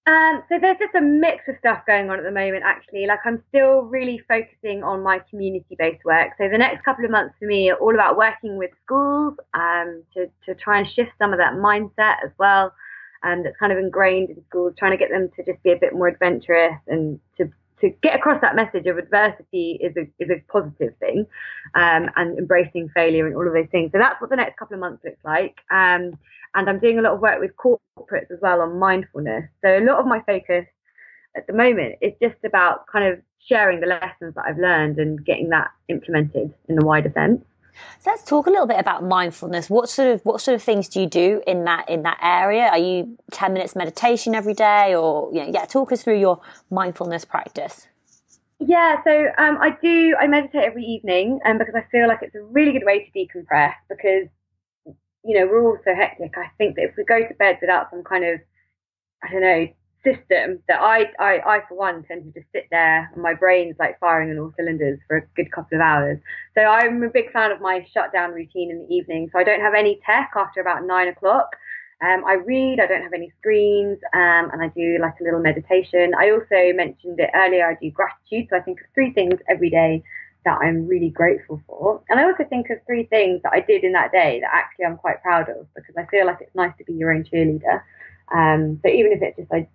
So there's just a mix of stuff going on at the moment, actually. Like I'm still really focusing on my community-based work. So the next couple of months for me are all about working with schools to try and shift some of that mindset as well. That's kind of ingrained in schools, trying to get them to just be a bit more adventurous and to get across that message of adversity is a positive thing, and embracing failure and all of those things. So that's what the next couple of months looks like. And I'm doing a lot of work with corporates as well on mindfulness. So a lot of my focus at the moment. It's just about kind of sharing the lessons that I've learned and getting that implemented in the wider sense. So let's talk a little bit about mindfulness. What sort of things do you do in that area? Are you 10 minutes meditation every day, or talk us through your mindfulness practice. Yeah, so I meditate every evening, because I feel like it's a really good way to decompress, because we're all so hectic. I think that if we go to bed without some kind of, I don't know, system, that I for one tend to just sit there and my brain's like firing on all cylinders for a good couple of hours. So I'm a big fan of my shutdown routine in the evening. So I don't have any tech after about 9 o'clock. I read, I don't have any screens, and I do like a little meditation. I also mentioned it earlier, I do gratitude. So I think of 3 things every day that I'm really grateful for. And I also think of 3 things that I did in that day that actually I'm quite proud of, because I feel like it's nice to be your own cheerleader. So even if it's just, I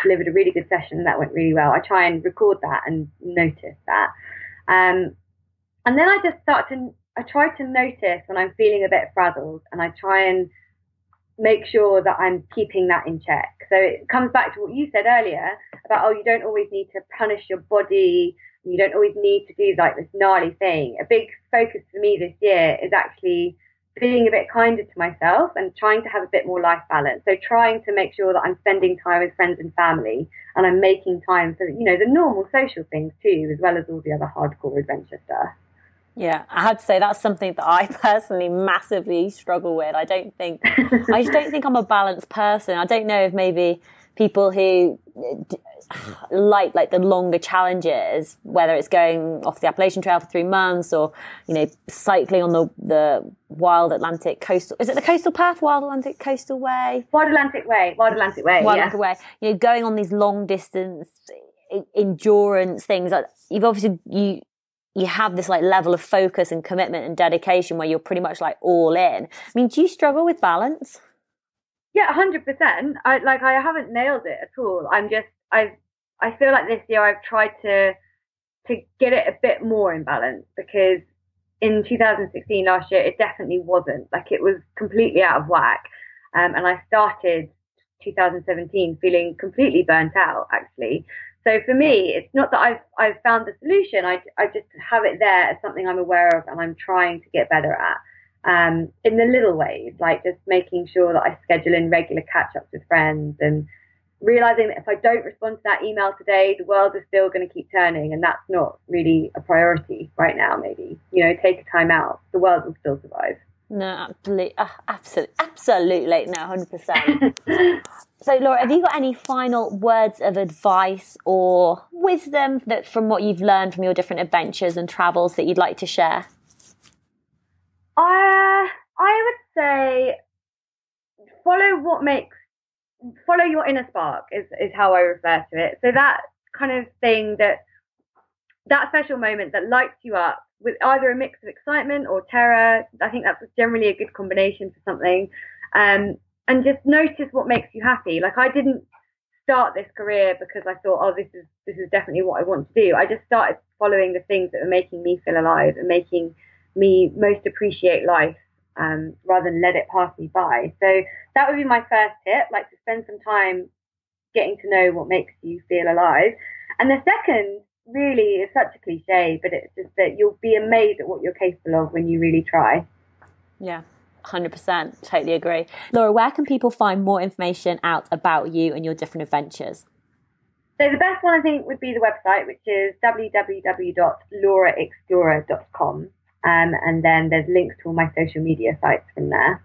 delivered a really good session that went really well, I try and record that and notice that. And then I try to notice when I'm feeling a bit frazzled, and I try and make sure that I'm keeping that in check. So it comes back to what you said earlier about, you don't always need to punish your body. You don't always need to do like this gnarly thing. A big focus for me this year is actually being a bit kinder to myself and trying to have a bit more life balance. So trying to make sure that I'm spending time with friends and family, and I'm making time for, the normal social things too, as well as all the other hardcore adventure stuff. Yeah, I had to say that's something that I personally massively struggle with. I just don't think I'm a balanced person. I don't know if maybe people who like the longer challenges, whether it's going off the Appalachian Trail for 3 months, or cycling on the Wild Atlantic Coastal, is it the Coastal Path, Wild Atlantic Coastal Way? Wild Atlantic Way. Going on these long distance endurance things. You've obviously you have this like level of focus and commitment and dedication where you're pretty much like all in. I mean, do you struggle with balance? Yeah, 100%. I haven't nailed it at all. I feel like this year I've tried to get it a bit more in balance, because in 2016, last year, it definitely wasn't. Like, it was completely out of whack. And I started 2017 feeling completely burnt out, actually. So for me, it's not that I've found the solution. I just have it there as something I'm aware of and I'm trying to get better at. In the little ways, like just making sure that I schedule in regular catch-ups with friends, and realizing that if I don't respond to that email today, the world is still going to keep turning, and that's not really a priority right now. Maybe, take a time out. The world will still survive. No, absolutely. No, 100%. So, Laura, have you got any final words of advice or wisdom that from what you've learned from your different adventures and travels that you'd like to share? I would say follow your inner spark is how I refer to it. So that kind of thing, that special moment that lights you up with either a mix of excitement or terror. I think that's generally a good combination for something. And just notice what makes you happy. Like, I didn't start this career because I thought, this is definitely what I want to do. I just started following the things that were making me feel alive and making me most appreciate life, rather than let it pass me by. So that would be my first tip, like to spend some time getting to know what makes you feel alive. And the second really is such a cliche, but it's just that you'll be amazed at what you're capable of when you really try. Yeah, 100%. Totally agree. Laura, where can people find more information out about you and your different adventures? So the best one, I think, would be the website, which is www.lauraexplorer.com. And then there's links to all my social media sites from there.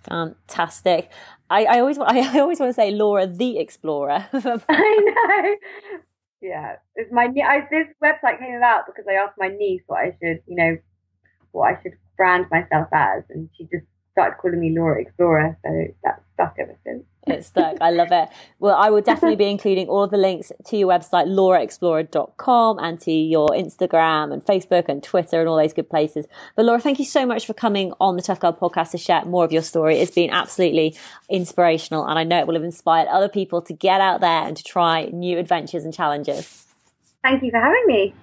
Fantastic. I always want to say Laura the Explorer. I know. Yeah, it's this website came about because I asked my niece what I should brand myself as, and she just started calling me Laura Explorer, so that's stuck ever since. It's stuck. I love it. Well, I will definitely be including all of the links to your website, lauraexplorer.com, and to your Instagram and Facebook and Twitter and all those good places. But Laura, thank you so much for coming on the Tough Girl podcast to share more of your story. It's been absolutely inspirational, and I know it will have inspired other people to get out there and to try new adventures and challenges. Thank you for having me.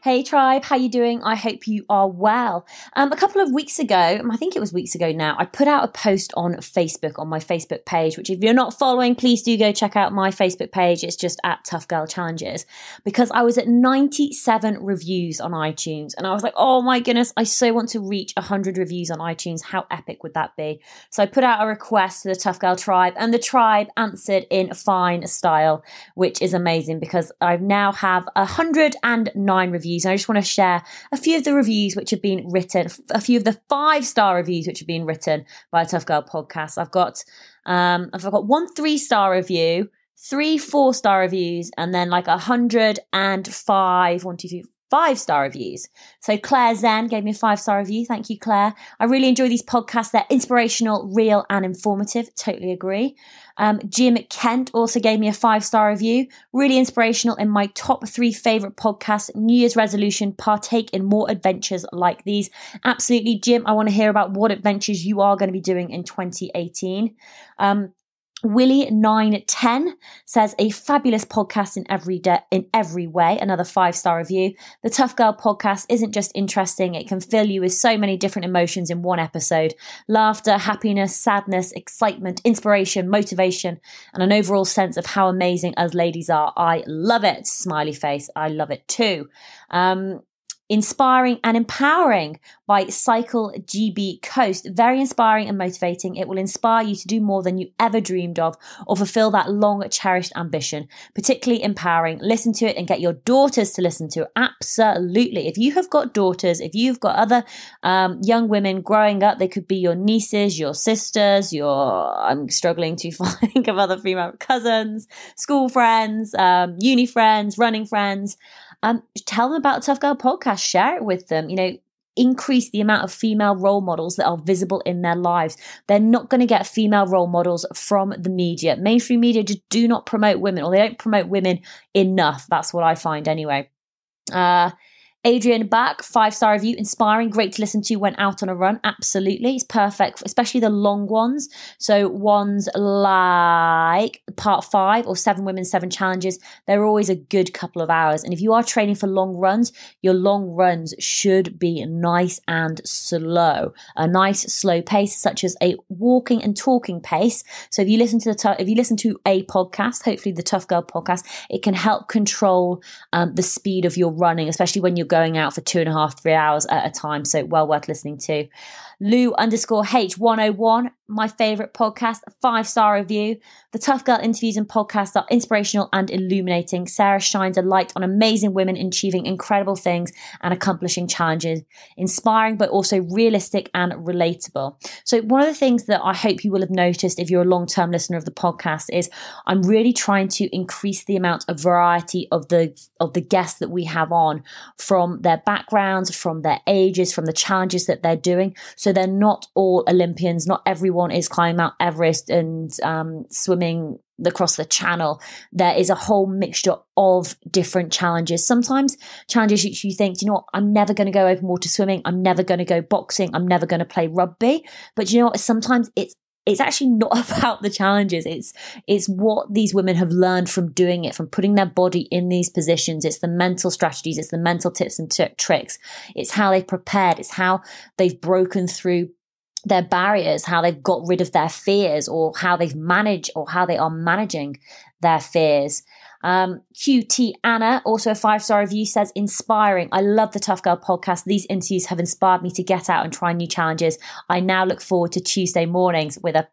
Hey tribe, how you doing? I hope you are well. A couple of weeks ago, I think it was weeks ago now, I put out a post on Facebook, on my Facebook page, which if you're not following, please do go check out my Facebook page. It's just at Tough Girl Challenges, because I was at 97 reviews on iTunes and I was like, oh my goodness, I so want to reach 100 reviews on iTunes. How epic would that be? So I put out a request to the Tough Girl tribe and the tribe answered in fine style, which is amazing because I now have 109 reviews. And I just want to share a few of the reviews which have been written, a few of the 5-star reviews which have been written by a Tough Girl podcast. I've got 1 3-star review, 3 4-star reviews, and then like 105, 5-star reviews. So Claire Zen gave me a 5-star review. Thank you, Claire. I really enjoy these podcasts. They're inspirational, real, and informative. Totally agree. Jim Kent also gave me a 5-star review. Really inspirational. In my top 3 favorite podcasts, New Year's resolution, partake in more adventures like these. Absolutely, Jim. I want to hear about what adventures you are going to be doing in 2018. Willie910 says a fabulous podcast in every way. Another 5-star review. The Tough Girl podcast isn't just interesting. It can fill you with so many different emotions in one episode. Laughter, happiness, sadness, excitement, inspiration, motivation, and an overall sense of how amazing us ladies are. I love it. Smiley face. I love it too. Inspiring and empowering by Cycle GB Coast. Very inspiring and motivating. It will inspire you to do more than you ever dreamed of or fulfill that long cherished ambition. Particularly empowering. Listen to it and get your daughters to listen to it. Absolutely. If you have got daughters, if you've got other young women growing up, they could be your nieces, your sisters, I'm struggling to think of other female cousins, school friends, uni friends, running friends. Tell them about the Tough Girl podcast, share it with them, increase the amount of female role models that are visible in their lives. They're not going to get female role models from the media. Mainstream media just do not promote women, or they don't promote women enough. That's what I find anyway. Adrian back, 5-star review, inspiring, great to listen to when out on a run. Absolutely, it's perfect, especially the long ones. So ones like part 5 or 7 women, 7 challenges, they're always a good couple of hours. And if you are training for long runs, your long runs should be nice and slow. A nice slow pace, such as a walking and talking pace. So if you listen to a podcast, hopefully the Tough Girl podcast, it can help control the speed of your running, especially when you're going out for 2.5, 3 hours at a time. So well worth listening to. Lou_H101, my favorite podcast, 5-star review. The Tough Girl interviews and podcasts are inspirational and illuminating. Sarah shines a light on amazing women achieving incredible things and accomplishing challenges. Inspiring, but also realistic and relatable. So one of the things that I hope you will have noticed if you're a long-term listener of the podcast is I'm really trying to increase the amount of variety of the guests that we have on, from their backgrounds, from their ages, from the challenges that they're doing. So they're not all Olympians. Not everyone is climbing Mount Everest and swimming across the channel. There is a whole mixture of different challenges. Sometimes challenges which you think, I'm never going to go open water swimming. I'm never going to go boxing. I'm never going to play rugby. But sometimes it's actually not about the challenges. It's what these women have learned from doing it, from putting their body in these positions. It's the mental strategies. It's the mental tips and tricks. It's how they've prepared. It's how they've broken through their barriers, how they've got rid of their fears, or how they've managed, or how they are managing their fears. QT Anna, also a 5-star review, says inspiring. I love the Tough Girl podcast. These interviews have inspired me to get out and try new challenges. I now look forward to Tuesday mornings with a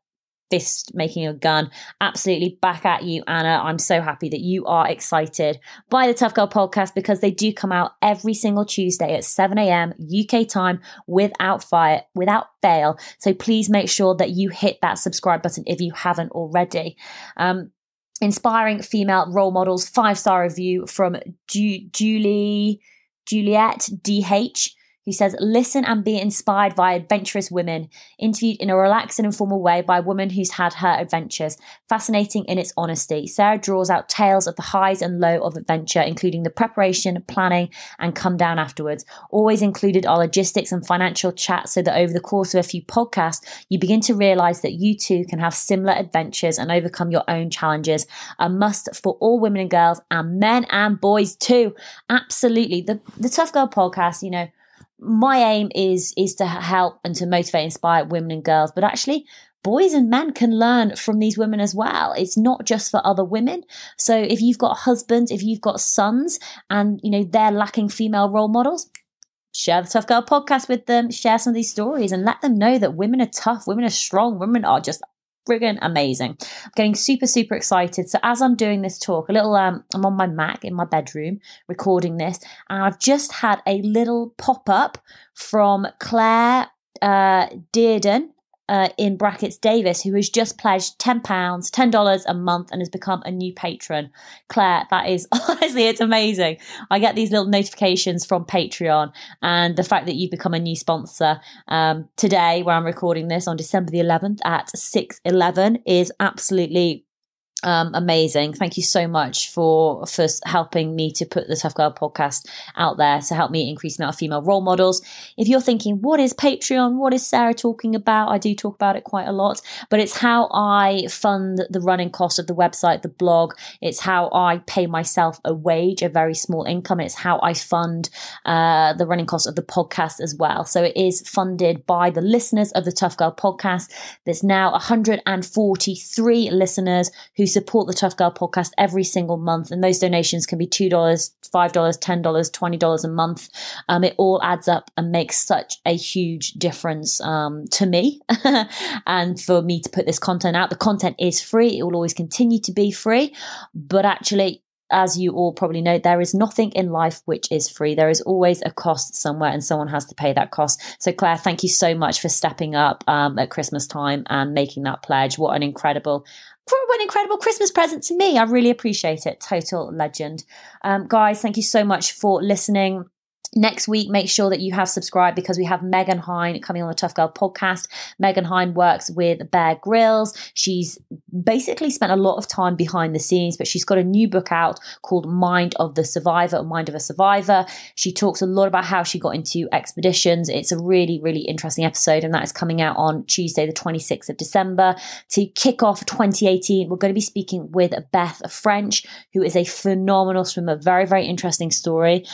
fist making a gun. Absolutely back at you, Anna. I'm so happy that you are excited by the Tough Girl podcast, because they do come out every single Tuesday at 7 a.m. UK time without fail. So please make sure that you hit that subscribe button if you haven't already. Inspiring female role models, 5-star review from Juliet DH. who says, listen and be inspired by adventurous women, interviewed in a relaxed and informal way by a woman who's had her adventures. Fascinating in its honesty. Sarah draws out tales of the highs and low of adventure, including the preparation, planning, and come down afterwards. Always included are logistics and financial chats so that over the course of a few podcasts, you begin to realize that you too can have similar adventures and overcome your own challenges. A must for all women and girls, and men and boys too. Absolutely. The Tough Girl podcast, you know, my aim is to help and to motivate, inspire women and girls, but actually boys and men can learn from these women as well. It's not just for other women. So if you've got husbands, if you've got sons and, you know, they're lacking female role models, share the Tough Girl podcast with them, share some of these stories and let them know that women are tough, women are strong, women are just friggin' amazing. I'm getting super, super excited. So as I'm doing this talk, I'm on my Mac in my bedroom recording this, and I've just had a little pop-up from Claire Dearden, in brackets Davis, who has just pledged £10, $10 a month and has become a new patron. Claire, that is honestly, it's amazing. I get these little notifications from Patreon, and the fact that you've become a new sponsor today, where I'm recording this on December the 11th at 6:11, is absolutely amazing. Thank you so much for helping me to put the Tough Girl podcast out there to help me increase the amount of female role models. If you're thinking, what is Patreon? What is Sarah talking about? I do talk about it quite a lot, but it's how I fund the running cost of the website, the blog. It's how I pay myself a wage, a very small income. It's how I fund the running cost of the podcast as well. So it is funded by the listeners of the Tough Girl podcast. There's now 143 listeners who support the Tough Girl podcast every single month, and those donations can be $2, $5, $10, $20 a month. It all adds up and makes such a huge difference to me and for me to put this content out. The content is free. It will always continue to be free, but actually, as you all probably know, there is nothing in life which is free. There is always a cost somewhere, and someone has to pay that cost. So Claire, thank you so much for stepping up at Christmas time and making that pledge. What an incredible Christmas present to me. I really appreciate it. Total legend. Guys, thank you so much for listening. Next week, make sure that you have subscribed, because we have Megan Hine coming on the Tough Girl podcast. Megan Hine works with Bear Grylls. She's basically spent a lot of time behind the scenes, but she's got a new book out called Mind of a Survivor. She talks a lot about how she got into expeditions. It's a really, really interesting episode, and that is coming out on Tuesday, the 26th of December. To kick off 2018, we're going to be speaking with Beth French, who is a phenomenal swimmer. Very, very interesting story,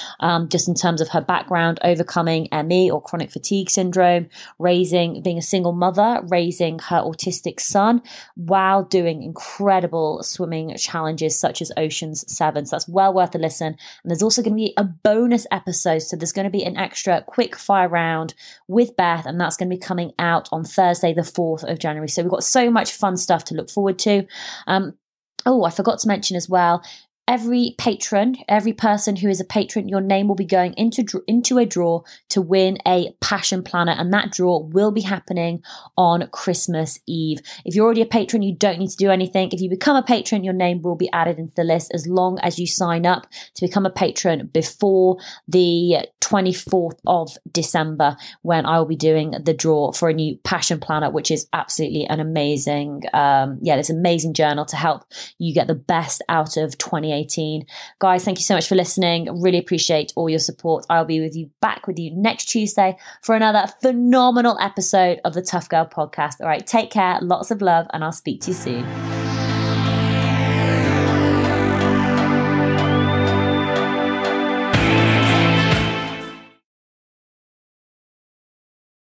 just in terms of her background, overcoming ME or chronic fatigue syndrome, being a single mother, raising her autistic son while doing incredible swimming challenges such as Ocean's 7. So that's well worth a listen. And there's also going to be a bonus episode. So there's going to be an extra quick fire round with Beth, and that's going to be coming out on Thursday, the 4th of January. So we've got so much fun stuff to look forward to. I forgot to mention as well, every person who is a patron, your name will be going into a draw to win a passion planner, and that draw will be happening on Christmas Eve. If you're already a patron, you don't need to do anything. If you become a patron, your name will be added into the list as long as you sign up to become a patron before the 24th of December, when I will be doing the draw for a new passion planner, which is absolutely an amazing, this amazing journal to help you get the best out of 2018. Guys, thank you so much for listening. Really appreciate all your support. I'll be back with you next Tuesday for another phenomenal episode of the Tough Girl podcast. All right, take care, lots of love, and I'll speak to you soon.